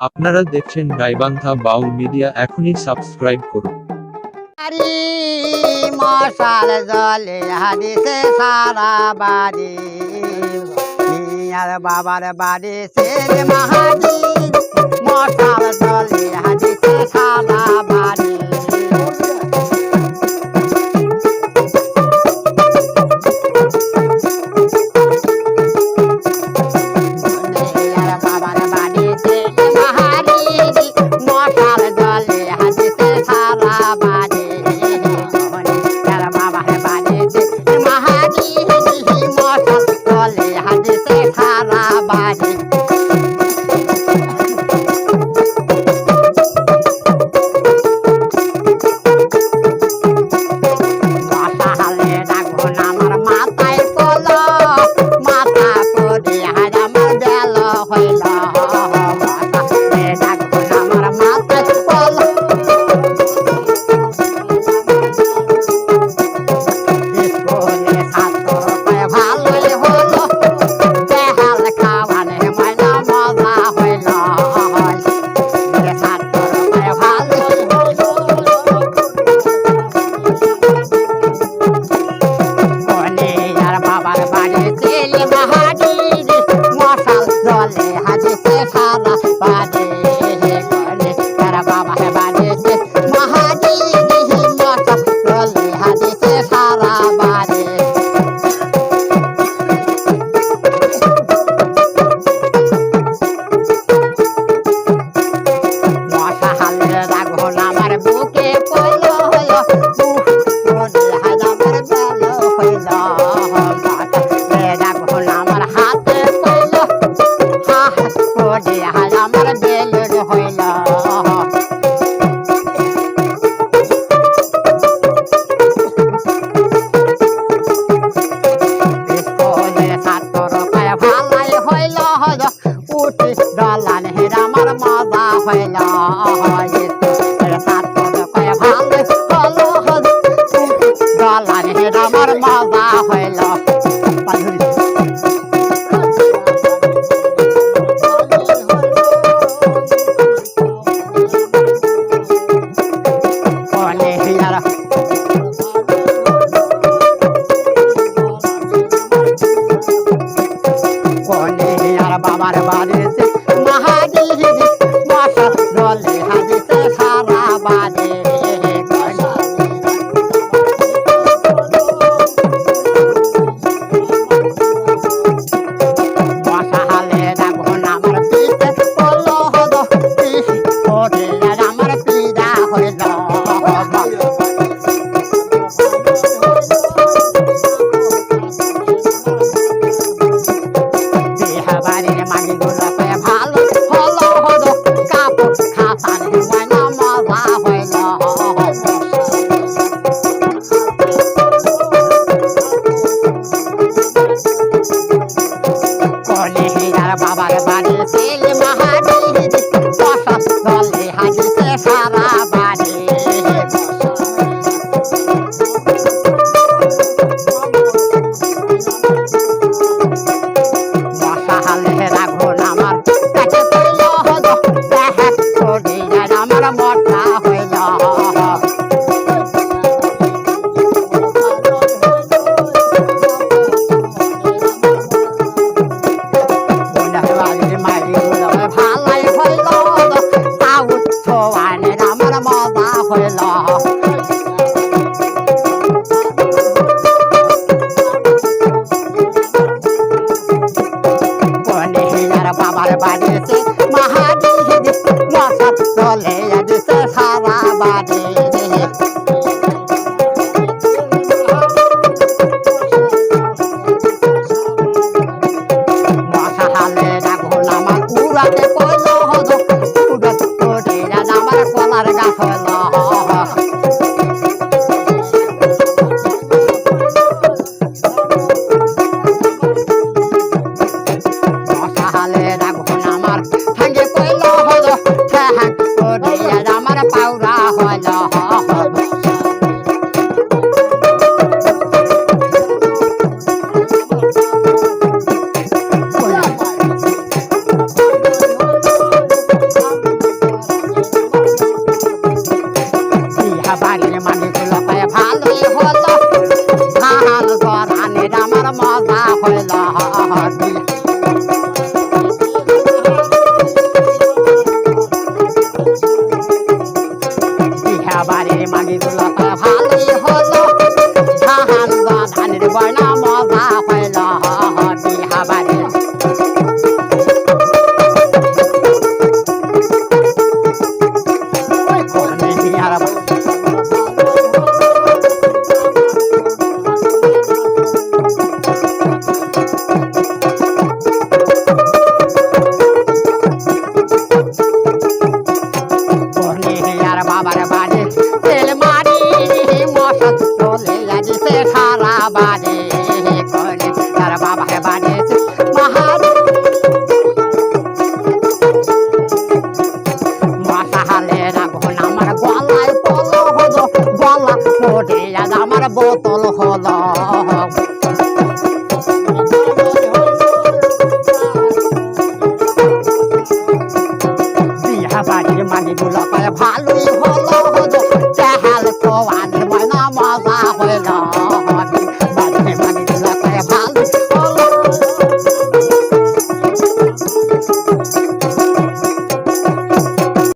আপনারা দেখছেন গাইবান্ধা বাউল মিডিয়া, এখনই সাবস্ক্রাইব করুন। আরি মশাল জলে হাদিসে সারা বাড়ি মিয়ার বাবার বাড়ি সে মাহাদি মশাল জলে হাদিসে সারা বাড়ি মিয়ার বাবার বাড়ি সে মাহাদি মশাল জলে হাদিসে সারা বাড়ি মিয়ার বাবার বাড়ি সে মাহাদি মশাল জলে হাদিসে সারা বাড়ি মশালে রাখুন আমার মাথায় পলো মাথা পরে হাজ আমার বেল হইল মশালে রাখুন আমার মাথায় পলো স্কুলে ছাত্র পায় ভালোই হলো বেহাল খাওয়ানে ময়না মজা হইল ছাত্র পায় ভালোই হলো আর বাবার বাড়ি ছেলে মাহাদি মশাল জলে হাদিসে সারা বাড়ি আর বাবার বাড়ি মাহাদি মশাল জলে হাদিসে সারা বাড়ি মশালে রাখুন আমার বুকে পলো হলো আমার বেল হইল মশালে রাখুন আমার হাতে পলো হাত পরে আমার বেল হইল স্কুলে ছাত্র পায় ভালাই হইল উঠি ডলান হের আমার মজা হইল স্কুলে ছাত্র পায় ভালাই হলো ডলান হের আমার মজা হইল বাবার বাড়িতে মাহাদি মশাল জলে হাদিসে সারা বাড়ি মশালে রাখুন আমার পিঠে পলো হলো পরে আমার পীড়া হইল বাড়ির মালিগুলো পায় ভালো হলো কাপড় খাসান ময়না মজা হইল কলে হিরার বাবার বাড়ি ছেলে মাহাদি মশাল জলে হাদিসে সারা বাড়ি মশালে রাখুন আমার পেটে পড়ল হলো পেট পড়ে আমার মটা হইল ভালাই হইল সাউথ ছোয়ানের আমার মজা হইল বাবার বাড়িতে মাহাদি মশাল জলে হাদিসে সারা বাড়ি মশালে রাখুন আমার উড়াতে পড়লো হলো উড়াতে আমার কলার গাছ হলো বোতল হলো বিয়া বাড়ির মানিগুলো পায় ভালোই হলো